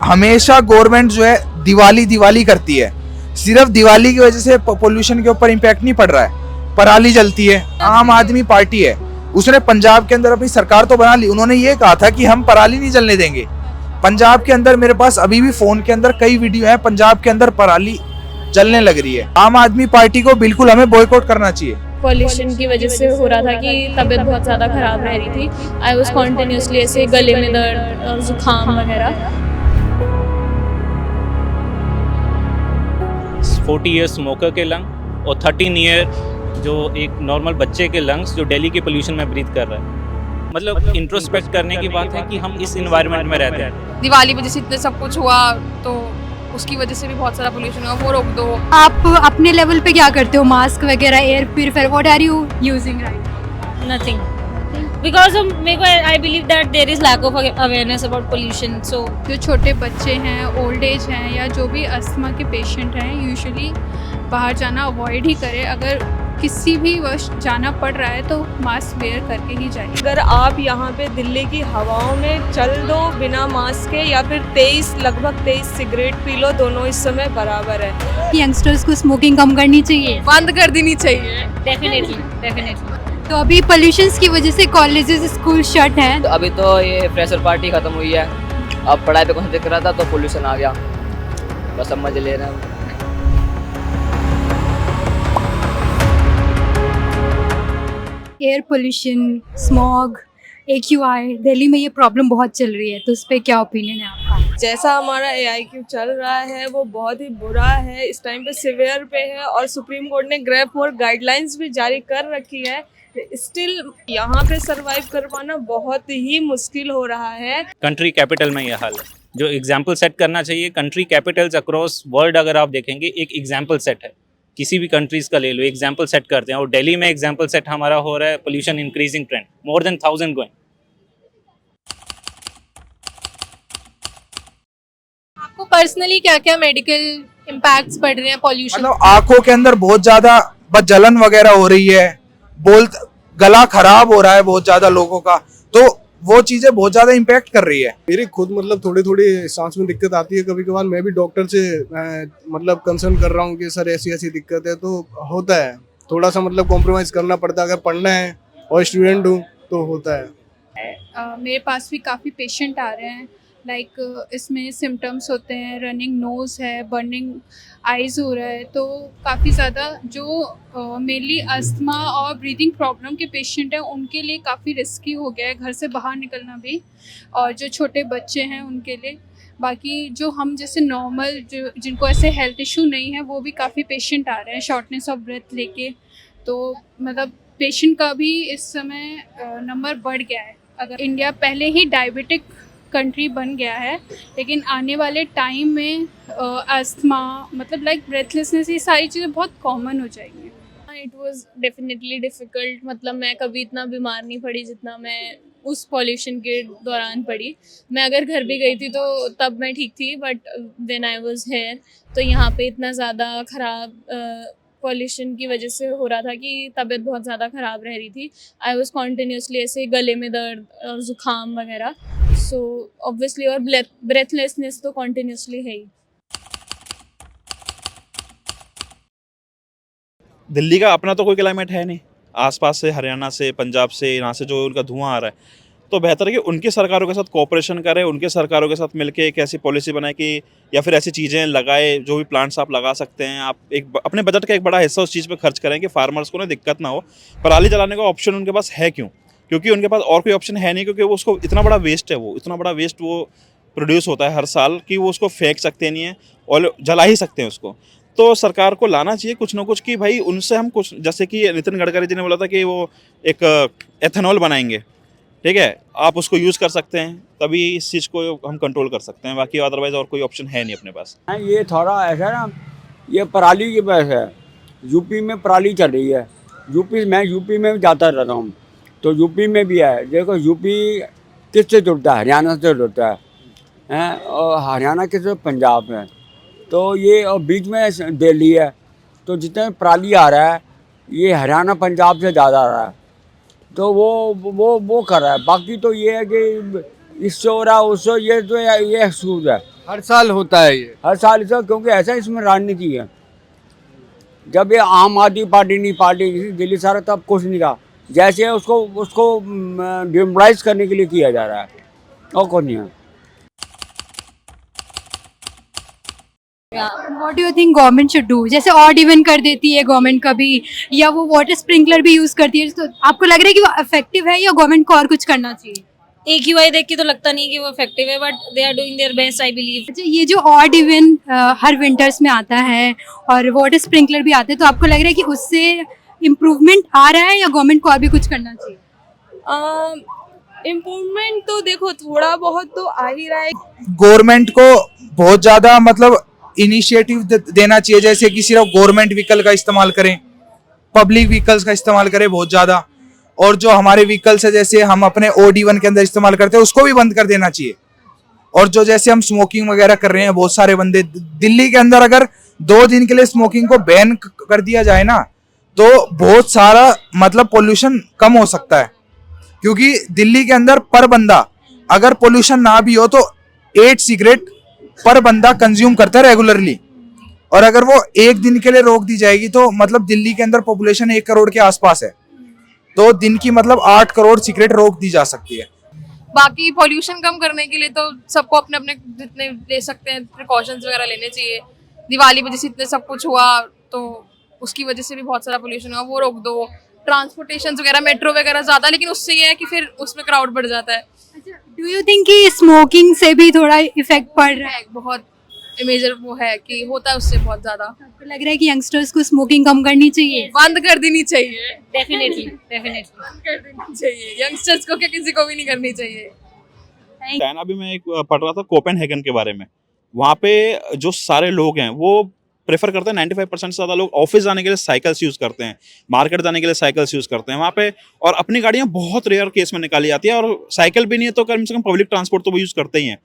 हमेशा गवर्नमेंट जो है दिवाली दिवाली करती है, सिर्फ दिवाली की वजह से पोल्यूशन के ऊपर इम्पैक्ट नहीं पड़ रहा है। पराली जलती है, आम आदमी पार्टी है, उसने पंजाब के अंदर अपनी सरकार तो बना ली, उन्होंने ये कहा था कि हम पराली नहीं जलने देंगे। पंजाब के अंदर मेरे पास अभी भी फोन के अंदर कई वीडियो हैं, पंजाब के अंदर पराली जलने लग रही है। आम आदमी पार्टी को बिल्कुल हमें बॉयकॉट करना चाहिए। पॉल्यूशन की वजह से हो रहा था कि तबीयत बहुत ज़्यादा ख़राब रह रही थी। आई वॉज कॉन्टिन्यूसली ऐसे गले में दर्द और ज़ुकाम वगैरह। 40 ईयर स्मोकर के लंग और 13 ईयर जो एक नॉर्मल बच्चे के लंग्स जो दिल्ली के पोल्यूशन में ब्रीथ कर रहा है। मतलब इंट्रोस्पेक्ट करने की बात है कि हम इस इन्वायरमेंट में रहते हैं। दिवाली वजह से इतने सब कुछ हुआ तो उसकी वजह से भी बहुत सारा पोल्यूशन हुआ, वो रोक दो। आप अपने लेवल पे क्या करते हो? मास्क वगैरह, air purifier, what are you using right? Nothing because मेरे को I believe that there is lack of awareness about pollution. So जो छोटे बच्चे हैं, ओल्ड एज हैं या जो भी अस्थमा के पेशेंट हैं, यूजुअली बाहर जाना अवॉइड ही करें। अगर किसी भी वक्त जाना पड़ रहा है तो मास्क वेयर करके ही जाइए। अगर आप यहाँ पे दिल्ली की हवाओं में चल दो बिना मास्क के या फिर लगभग 23 सिगरेट पी लो, दोनों इस समय बराबर है। यंगस्टर्स को स्मोकिंग कम करनी चाहिए, बंद कर देनी चाहिए। डेफिनेटली। तो अभी पोल्यूशन की वजह से कॉलेजेस स्कूल शट हैं। तो अभी तो ये फ्रेशर पार्टी खत्म हुई है, अब पढ़ाई पे कॉन्सेंट्रेट कर रहा था तो पोल्यूशन आ गया, बस अब मजे ले रहे हैं। Air pollution, smog, AQI, Delhi में ये प्रॉब्लम बहुत चल रही है, तो उस पर क्या ओपिनियन है आपका? जैसा हमारा AIQ चल रहा है वो बहुत ही बुरा है, इस टाइम पे सिवियर पे है और सुप्रीम कोर्ट ने ग्रेव मोर गाइडलाइंस भी जारी कर रखी है। स्टिल यहाँ पे सरवाइव कर पाना बहुत ही मुश्किल हो रहा है। कंट्री कैपिटल में यह हाल है, जो एग्जाम्पल सेट करना चाहिए। कंट्री कैपिटल्स अक्रॉस वर्ल्ड अगर आप देखेंगे एक एग्जाम्पल सेट है, किसी भी कंट्रीज का ले लो, एग्जाम्पल सेट करते हैं। और दिल्ली में एग्जाम्पल सेट हमारा हो रहा है pollution increasing trend, more than 1000 going. आपको पर्सनली क्या क्या मेडिकल इम्पैक्ट्स पड़ रहे हैं पॉल्यूशन? मतलब आंखों के अंदर बहुत ज्यादा बस जलन वगैरह हो रही है, गला खराब हो रहा है बहुत ज्यादा लोगों का, तो वो चीजें बहुत ज्यादा इम्पैक्ट कर रही है। मेरी खुद मतलब थोड़ी थोड़ी सांस में दिक्कत आती है कभी कभार। मैं भी डॉक्टर से मतलब कंसर्न कर रहा हूँ कि सर ऐसी ऐसी दिक्कत है, तो होता है थोड़ा सा मतलब कॉम्प्रोमाइज करना पड़ता है। अगर पढ़ना है और स्टूडेंट हूँ तो होता है। मेरे पास भी काफ़ी पेशेंट आ रहे हैं, लाइक इसमें सिम्टम्स होते हैं, रनिंग नोज है, बर्निंग आइज़ हो रहा है, तो काफ़ी ज़्यादा जो मेनली अस्थमा और ब्रीदिंग प्रॉब्लम के पेशेंट हैं उनके लिए काफ़ी रिस्की हो गया है घर से बाहर निकलना भी, और जो छोटे बच्चे हैं उनके लिए। बाकी जो हम जैसे नॉर्मल जो जिनको ऐसे हेल्थ इशू नहीं है वो भी काफ़ी पेशेंट आ रहे हैं शॉर्टनेस ऑफ ब्रेथ लेके, तो मतलब पेशेंट का भी इस समय नंबर बढ़ गया है। अगर इंडिया पहले ही डायबिटिक कंट्री बन गया है, लेकिन आने वाले टाइम में अस्थमा मतलब लाइक ब्रेथलेसनेस, ये सारी चीज़ें बहुत कॉमन हो जाएंगी। It was definitely difficult. मतलब मैं कभी इतना बीमार नहीं पड़ी जितना मैं उस पॉल्यूशन के दौरान पड़ी। मैं अगर घर भी गई थी तो तब मैं ठीक थी, but when I was here तो यहाँ पे इतना ज़्यादा ख़राब पॉल्यूशन की वजह से हो रहा था कि तबीयत बहुत ज़्यादा ख़राब रह रही थी। आई वॉज कॉन्टिन्यूसली ऐसे गले में दर्द और ज़ुकाम वगैरह। सो ऑब्वियसली, और ब्रेथलेसनेस तो कॉन्टिन्यूसली है ही। दिल्ली का अपना तो कोई क्लाइमेट है नहीं, आसपास से हरियाणा से, पंजाब से, यहाँ से जो उनका धुआं आ रहा है, तो बेहतर है कि उनकी सरकारों के साथ कोऑपरेशन करें, उनके सरकारों के साथ मिलके एक ऐसी पॉलिसी बनाए कि या फिर ऐसी चीज़ें लगाए, जो भी प्लांट्स आप लगा सकते हैं, आप एक अपने बजट का एक बड़ा हिस्सा उस चीज़ पे खर्च करें कि फार्मर्स को ना दिक्कत ना हो। पराली जलाने का ऑप्शन उनके पास है क्यों? क्योंकि उनके पास और कोई ऑप्शन है नहीं, क्योंकि वो उसको इतना बड़ा वेस्ट है, वो इतना बड़ा वेस्ट वो प्रोड्यूस होता है हर साल कि वो उसको फेंक सकते नहीं है और जला ही सकते हैं उसको। तो सरकार को लाना चाहिए कुछ ना कुछ कि भाई उनसे हम कुछ, जैसे कि नितिन गडकरी जी ने बोला था कि वो एक एथेनॉल बनाएंगे, ठीक है, आप उसको यूज़ कर सकते हैं, तभी इस चीज़ को हम कंट्रोल कर सकते हैं। बाकी अदरवाइज और कोई ऑप्शन है नहीं अपने पास। ये थोड़ा ऐसा ना, ये पराली की वजह है। यूपी में पराली चल रही है। मैं यूपी में भी जाता रहता हूँ, तो यूपी में भी है। देखो यूपी किससे जुड़ता है? हरियाणा से जुड़ता है, और हरियाणा किससे? पंजाब में। तो ये और बीच में दिल्ली है, तो जितने पराली आ रहा है ये हरियाणा पंजाब से ज़्यादा आ रहा है, तो वो कर रहा है। बाकी तो ये है कि इससे हो रहा है उससे, ये तो ये एक्सक्यूज़ है। हर साल होता है ये। हर साल इसका, क्योंकि ऐसा इसमें राजनीति है। जब ये आम आदमी पार्टी नहीं, पार्टी दिल्ली सारा, तब कुछ नहीं था। जैसे उसको उसको डिमोरलाइज करने के लिए किया जा रहा है, और कुछ नहीं है। What do you think government should do? जैसे ऑड इवन कर देती है गवर्नमेंट कभी, या वो वाटर स्प्रिंकलर भी यूज करती है, तो आपको लग रहा है कि वो इफेक्टिव है या गवर्नमेंट को और कुछ करना चाहिए? AQI देख के तो लगता नहीं कि वो इफेक्टिव है, but they are doing their best I believe. अच्छा, ये जो ऑड इवन हर विंटर्स में आता है और वाटर स्प्रिंकलर भी आते हैं, तो आपको लग रहा है कि उससे इम्प्रूवमेंट आ रहा है या गवर्नमेंट को और भी कुछ करना चाहिए? इम्प्रूवमेंट तो देखो थोड़ा बहुत तो आ ही रहा है। गवर्नमेंट को बहुत ज्यादा मतलब इनिशिएटिव देना चाहिए, जैसे कि सिर्फ गवर्नमेंट व्हीकल का इस्तेमाल करें, पब्लिक व्हीकल्स का इस्तेमाल करें बहुत ज्यादा, और जो हमारे व्हीकल्स है जैसे हम अपने OD1 के अंदर इस्तेमाल करते हैं उसको भी बंद कर देना चाहिए। और जो जैसे हम स्मोकिंग वगैरह कर रहे हैं, बहुत सारे बंदे दिल्ली के अंदर अगर 2 दिन के लिए स्मोकिंग को बैन कर दिया जाए ना, तो बहुत सारा मतलब पोल्यूशन कम हो सकता है। क्योंकि दिल्ली के अंदर पर बंदा अगर पोल्यूशन ना भी हो तो 8 सिगरेट पर बंदा कंज्यूम करता है रेगुलरली, और अगर वो 1 दिन के लिए रोक दी जाएगी तो मतलब दिल्ली के अंदर पॉपुलेशन 1 करोड़ के आसपास है, तो दिन की मतलब 8 करोड़ सिगरेट रोक दी जा सकती है। बाकी पॉल्यूशन कम करने के लिए तो सबको अपने अपने जितने ले सकते हैं प्रिकॉशंस वगैरह लेने चाहिए। दिवाली पे जैसे इतने सब कुछ हुआ तो उसकी वजह से भी बहुत सारा पोल्यूशन हुआ, वो रोक दो। ट्रांसपोर्टेशन वगैरह, मेट्रो वगैरह ज़्यादा, लेकिन उससे ये है कि फिर उसमें क्राउड बढ़ जाता है। डू यू थिंक कि स्मोकिंग से भी थोड़ा इफेक्ट पड़ रहा है? बहुत मेजर वो है कि होता है उससे बहुत ज़्यादा। आपको लग रहा है कि यंगस्टर्स को स्मोकिंग कम करनी चाहिए? बंद कर देनी चाहिए, डेफिनेटली बंद कर देनी चाहिए। यंगस्टर्स को क्या, किसी को भी नहीं करनी चाहिए। अभी मैं एक पढ़ रहा था कोपेनहेगन के बारे में। वहाँ पे जो सारे लोग हैं वो प्रेफर करते हैं, 95% से ज़्यादा लोग ऑफिस जाने के लिए साइकिल्स यूज़ करते हैं, मार्केट जाने के लिए साइकिल्स यूज़ करते हैं वहाँ पे, और अपनी गाड़ियाँ बहुत रेयर केस में निकाली जाती है, और साइकिल भी नहीं है तो कम से कम पब्लिक ट्रांसपोर्ट तो वो यूज़ करते ही हैं।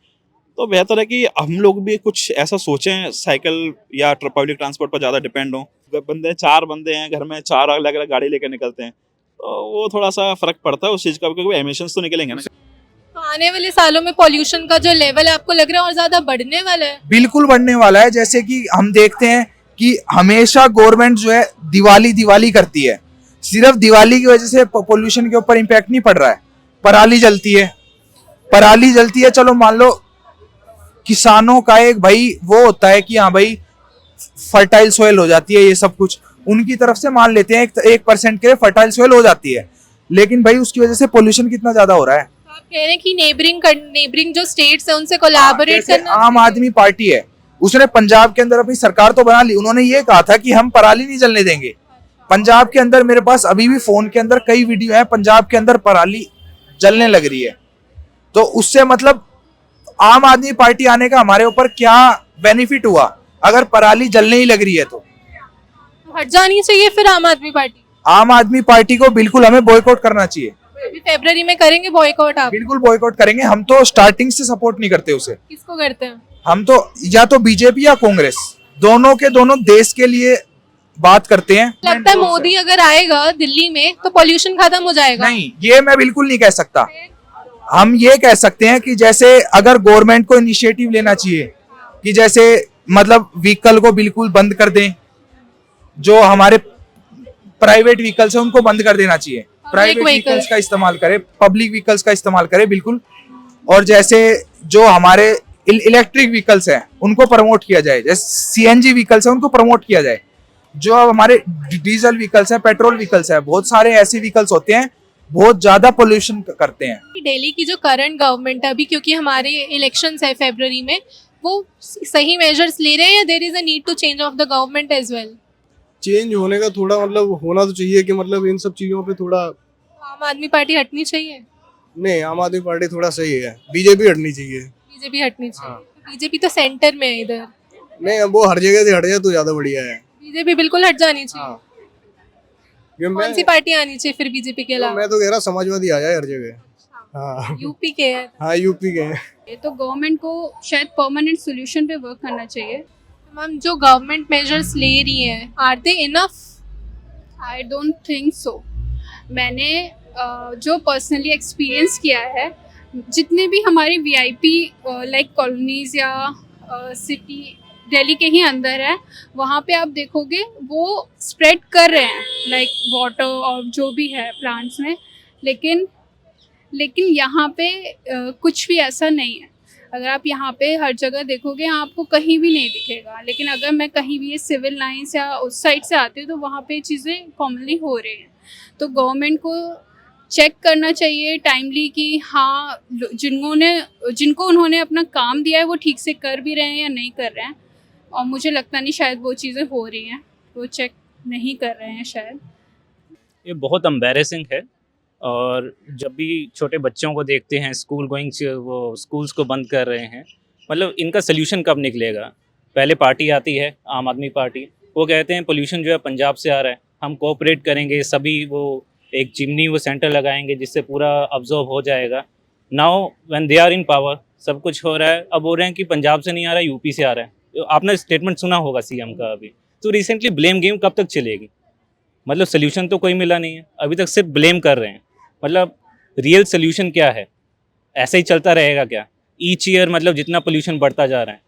तो बेहतर है कि हम लोग भी कुछ ऐसा सोचें, साइकिल या पब्लिक ट्रांसपोर्ट पर ज़्यादा डिपेंड हो। 4 बंदे हैं घर में, 4 अलग अलग गाड़ी लेकर निकलते हैं, तो वो थोड़ा सा फर्क पड़ता है उस चीज़ का, क्योंकि एमिशंस तो निकलेंगे ना। आने वाले सालों में पॉल्यूशन का जो लेवल है आपको लग रहा है और ज्यादा बढ़ने वाला है? बिल्कुल बढ़ने वाला है। जैसे कि हम देखते हैं कि हमेशा गवर्नमेंट जो है दिवाली करती है, सिर्फ दिवाली की वजह से पोल्यूशन के ऊपर इम्पैक्ट नहीं पड़ रहा है। पराली जलती है, चलो मान लो किसानों का एक भाई वो होता है कि हाँ भाई फर्टाइल सोयल हो जाती है, ये सब कुछ उनकी तरफ से मान लेते हैं 1% के लिए फर्टाइल सोयल हो जाती है, लेकिन भाई उसकी वजह से पोल्यूशन कितना ज्यादा हो रहा है। आप कह रहे हैं कि नेबरिंग जो स्टेट्स है उनसे कोलैबोरेट करना। आम आदमी पार्टी है, उसने पंजाब के अंदर अपनी सरकार तो बना ली, उन्होंने ये कहा था कि हम पराली नहीं जलने देंगे। पंजाब के अंदर मेरे पास अभी भी फोन के अंदर कई वीडियो है, पंजाब के अंदर पराली जलने लग रही है। तो उससे मतलब आम आदमी पार्टी आने का हमारे ऊपर क्या बेनिफिट हुआ अगर पराली जलने ही लग रही है? तो हट जानी चाहिए फिर आम आदमी पार्टी को बिल्कुल हमें बॉयकॉट करना चाहिए। अभी फरवरी में करेंगे बॉयकॉट आप? बिल्कुल बॉयकॉट करेंगे। हम तो स्टार्टिंग से सपोर्ट नहीं करते उसे। किसको करते हैं? हम तो या तो बीजेपी या कांग्रेस, दोनों के दोनों देश के लिए बात करते हैं। लगता है मोदी अगर आएगा दिल्ली में तो पॉल्यूशन खत्म हो जाएगा? नहीं, ये मैं बिल्कुल नहीं कह सकता। हम ये कह सकते हैं कि जैसे अगर गवर्नमेंट को इनिशिएटिव लेना चाहिए कि जैसे मतलब व्हीकल को बिल्कुल बंद कर दें, जो हमारे प्राइवेट व्हीकल्स है उनको बंद कर देना चाहिए, प्राइवेट व्हीकल्स का इस्तेमाल करें, पब्लिक व्हीकल्स का इस्तेमाल करें बिल्कुल। और जैसे जो हमारे इलेक्ट्रिक व्हीकल्स हैं उनको प्रमोट किया जाए, जैसे CNG व्हीकल्स है उनको प्रमोट किया जाए। जो हमारे डीजल व्हीकल्स है, पेट्रोल व्हीकल्स है, बहुत सारे ऐसे व्हीकल्स होते हैं बहुत ज्यादा पोल्यूशन करते हैं। दिल्ली की जो करंट गवर्नमेंट है अभी, क्योंकि हमारे इलेक्शंस है फरवरी में, वो सही मेजर्स ले रहे हैं या there is a need to change of the government as well? Change होने का थोड़ा मतलब होना तो चाहिए कि मतलब इन सब चीजों पे थोड़ा आम आदमी पार्टी हटनी चाहिए? नहीं, आम आदमी पार्टी थोड़ा सही है, बीजेपी हटनी चाहिए। बीजेपी हटनी चाहिए? बीजेपी तो सेंटर में है इधर। नहीं, अब वो हर जगह से हट जाए तो ज्यादा बढ़िया है। बीजेपी बिल्कुल हट जानी चाहिए। कौन सी पार्टी आनी चाहिए फिर बीजेपी के अलावा? मैं तो कह रहा समाजवादी आ जाए हर जगह। हाँ, यूपी के है। हाँ, यूपी के हैं। ये तो गवर्नमेंट को शायद परमानेंट सोल्यूशन पे वर्क करना चाहिए। मैम, जो गवर्नमेंट मेजर्स ले रही हैं, are they enough? I don't think so. मैंने जो पर्सनली एक्सपीरियंस किया है, जितने भी हमारे VIP लाइक कॉलोनीज या सिटी दिल्ली के ही अंदर है, वहाँ पे आप देखोगे वो स्प्रेड कर रहे हैं लाइक वाटर और जो भी है प्लांट्स में, लेकिन यहाँ पे कुछ भी ऐसा नहीं है। अगर आप यहाँ पे हर जगह देखोगे आपको कहीं भी नहीं दिखेगा, लेकिन अगर मैं कहीं भी ये सिविल लाइंस या उस साइड से आती हूँ तो वहाँ पे चीज़ें कॉमनली हो रही हैं। तो गवर्नमेंट को चेक करना चाहिए टाइमली कि हाँ जिनको उन्होंने अपना काम दिया है वो ठीक से कर भी रहे हैं या नहीं कर रहे हैं, और मुझे लगता नहीं शायद वो चीज़ें हो रही हैं, वो चेक नहीं कर रहे हैं शायद। ये बहुत एम्बैरेसिंग है। और जब भी छोटे बच्चों को देखते हैं स्कूल गोइंग, वो स्कूल्स को बंद कर रहे हैं, मतलब इनका सल्यूशन कब निकलेगा? पहले पार्टी आती है आम आदमी पार्टी, वो कहते हैं पोल्यूशन जो है पंजाब से आ रहा है, हम कोऑपरेट करेंगे, सभी वो एक चिमनी वो सेंटर लगाएंगे जिससे पूरा अब्जॉर्ब हो जाएगा। Now when they are in power, सब कुछ हो रहा है, अब बोल रहे हैं कि पंजाब से नहीं आ रहा है, यूपी से आ रहा है। आपने स्टेटमेंट सुना होगा सीएम का अभी। तो रिसेंटली ब्लेम गेम कब तक चलेगी? मतलब सोल्यूशन तो कोई मिला नहीं है, अभी तक सिर्फ ब्लेम कर रहे हैं। मतलब रियल सोल्यूशन क्या है? ऐसे ही चलता रहेगा क्या? ईच ईयर मतलब जितना पोल्यूशन बढ़ता जा रहा है,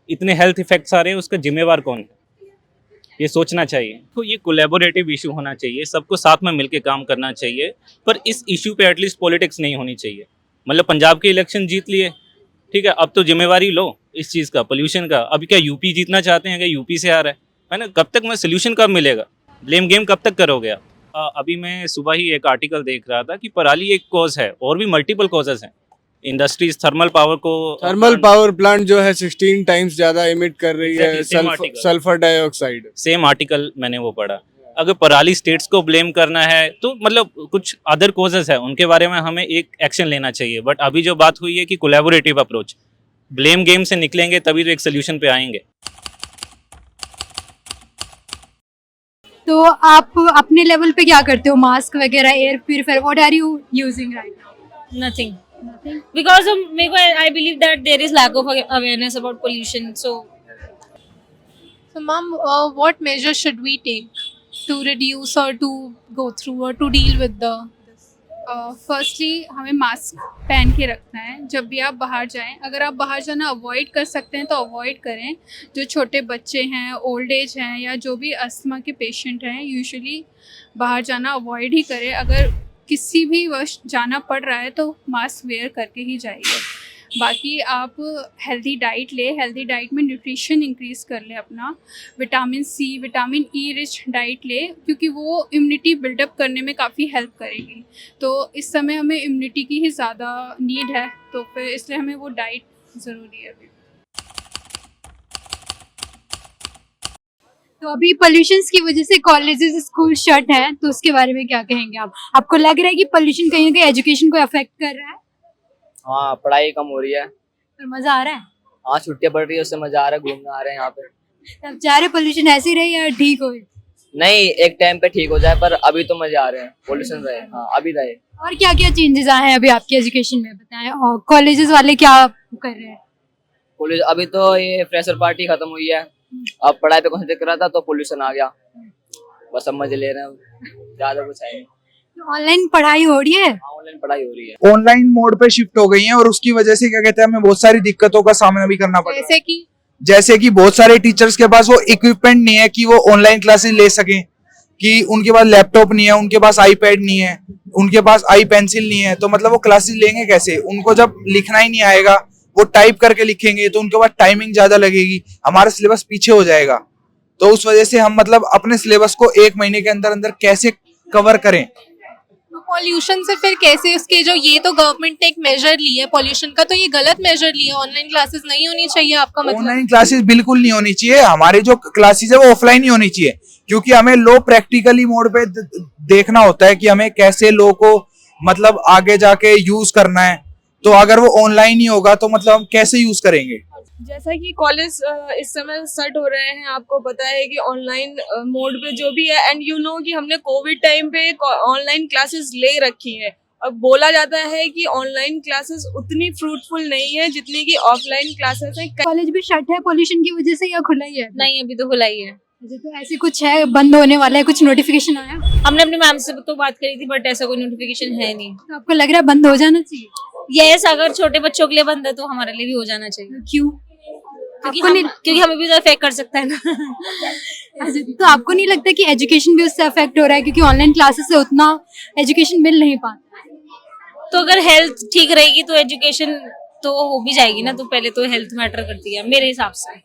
इतने हेल्थ इफेक्ट्स आ रहे हैं, उसका जिम्मेवार कौन है? ये सोचना चाहिए। तो ये कोलैबोरेटिव इशू होना चाहिए, सबको साथ में मिलकर काम करना चाहिए, पर इस इशू पे एटलीस्ट पॉलिटिक्स नहीं होनी चाहिए। मतलब पंजाब के इलेक्शन जीत लिए, ठीक है, अब तो जिम्मेवारी लो इस चीज़ का, पोल्यूशन का। अभी क्या यूपी जीतना चाहते हैं? क्या यूपी से आ रहा है ना? कब तक मैं सोल्यूशन कब मिलेगा? ब्लेम गेम कब तक करोगे आप? अभी मैं सुबह ही एक आर्टिकल देख रहा था कि पराली एक कॉज है, और भी मल्टीपल कॉजेज हैं। इंडस्ट्रीज थर्मल पावर प्लांट जो है 16 टाइम्स ज्यादा इमिट कर रही है सल्फर डाइऑक्साइड। सेम आर्टिकल मैंने वो पढ़ा। अगर पराली स्टेट्स को ब्लेम करना है तो मतलब कुछ अदर कॉजेज है, उनके बारे में हमें एक एक्शन लेना चाहिए। बट अभी जो बात हुई है कि कोलैबोरेटिव अप्रोच, ब्लेम गेम से निकलेंगे तभी तो एक सोल्यूशन पे आएंगे। तो आप अपने लेवल पे क्या करते हो? मास्क वगैरह, air purifier, what are you using right now? Nothing. Because मेरे को I believe that there is lack of awareness about pollution. So ma'am, what measures should we take to reduce or to go through or to deal with the firstly हमें mask पहन के रखना है जब भी आप बाहर जाएं। अगर आप बाहर जाना अवॉइड कर सकते हैं तो अवॉइड करें। जो छोटे बच्चे हैं, ओल्ड एज हैं, या जो भी अस्थमा के पेशेंट हैं, यूजुअली बाहर जाना अवॉइड ही करें। अगर किसी भी वश जाना पड़ रहा है तो मास्क वेयर करके ही जाइए। बाकी आप हेल्दी डाइट ले, हेल्दी डाइट में न्यूट्रिशन इंक्रीज़ कर ले अपना, vitamin C, vitamin E rich diet ले, क्योंकि वो इम्यूनिटी बिल्डअप करने में काफ़ी हेल्प करेगी। तो इस समय हमें इम्यूनिटी की ही ज़्यादा नीड है, तो फिर इसलिए हमें वो डाइट ज़रूरी है अभी। तो अभी पोल्यूशन की वजह से कॉलेजेस, स्कूल शट हैं, तो उसके बारे में क्या कहेंगे आप? आपको लग रहा है कि पोल्यूशन कहीं ना कहीं एजुकेशन को अफेक्ट कर रहा है? हाँ, पढ़ाई कम हो रही है। पर मजा आ रहा है? हाँ, छुट्टियां पड़ रही है, उससे मजा आ रहा है, घूमने आ रहे हैं यहाँ पे। तब जा रहे पोल्यूशन ऐसे ही रहे या ठीक हो? नहीं, एक टाइम पे ठीक हो जाए, पर अभी तो मजे आ रहे हैं। पोल्यूशन रहे, हाँ अभी रहे। और क्या क्या चेंजेस आए हैं अभी आपकी एजुकेशन में, बताएं। और कॉलेजेस वाले क्या कर रहे हैं? पोल्यूशन अभी तो ये फ्रेशर पार्टी खत्म हुई है, अब पढ़ाई पे कौन कर रहा था तो पोल्यूशन आ गया, बस अब मजे ले रहे हैं, ज्यादा कुछ है नहीं। ऑनलाइन पढ़ाई हो रही है? ऑनलाइन पढ़ाई हो रही है, ऑनलाइन मोड पे शिफ्ट हो गई है, और उसकी वजह से क्या कहते हैं, हमें बहुत सारी दिक्कतों का सामना भी करना पड़ रहा है। जैसे कि बहुत सारे टीचर्स के पास वो इक्विपमेंट नहीं है कि वो ऑनलाइन क्लासेस ले सकें, कि उनके पास लैपटॉप नहीं है, उनके पास आईपैड नहीं है, उनके पास आई पेंसिल नहीं है, तो मतलब वो क्लासेस लेंगे कैसे? उनको जब लिखना ही नहीं आएगा, वो टाइप करके लिखेंगे तो उनके पास टाइमिंग ज्यादा लगेगी, हमारा सिलेबस पीछे हो जाएगा। तो उस वजह से हम मतलब अपने सिलेबस को 1 महीने के अंदर अंदर कैसे कवर करें। पॉल्यूशन से फिर कैसे उसके जो, ये तो गवर्नमेंट ने एक मेजर ली है पॉल्यूशन का, तो ये गलत मेजर लिया। ऑनलाइन क्लासेस नहीं होनी चाहिए, आपका मतलब? ऑनलाइन क्लासेस बिल्कुल नहीं होनी चाहिए, हमारी जो क्लासेस है वो ऑफलाइन ही होनी चाहिए, क्योंकि हमें लो प्रैक्टिकली मोड पे देखना होता है कि हमें कैसे लो को मतलब आगे जाके यूज करना है। तो अगर वो ऑनलाइन ही होगा तो मतलब हम कैसे यूज करेंगे? जैसा कि कॉलेज इस समय सेट हो रहे हैं, आपको पता है कि ऑनलाइन मोड पे जो भी है, एंड यू नो कि हमने कोविड टाइम पे ऑनलाइन क्लासेस ले रखी है। अब बोला जाता है कि ऑनलाइन क्लासेस उतनी फ्रूटफुल नहीं है जितनी कि ऑफलाइन क्लासेस हैं। कॉलेज भी शट है पोल्यूशन की वजह से या खुला ही है? नहीं, अभी तो खुला ही है। तो ऐसे कुछ है, बंद होने वाला है, कुछ नोटिफिकेशन आया? हमने अपने मैम से तो बात करी थी, बट ऐसा कोई नोटिफिकेशन है नहीं। तो आपको लग रहा है बंद हो जाना चाहिए? यस, अगर छोटे बच्चों के लिए बंद है तो हमारे लिए भी हो जाना चाहिए। क्यों? क्योंकि हमें भी तो अफेक्ट कर सकता है ना। अच्छा, तो आपको नहीं लगता कि एजुकेशन भी उससे अफेक्ट हो रहा है, क्योंकि ऑनलाइन क्लासेस से उतना एजुकेशन मिल नहीं पाता? तो अगर हेल्थ ठीक रहेगी तो एजुकेशन तो हो भी जाएगी ना, तो पहले तो हेल्थ मैटर करती है मेरे हिसाब से।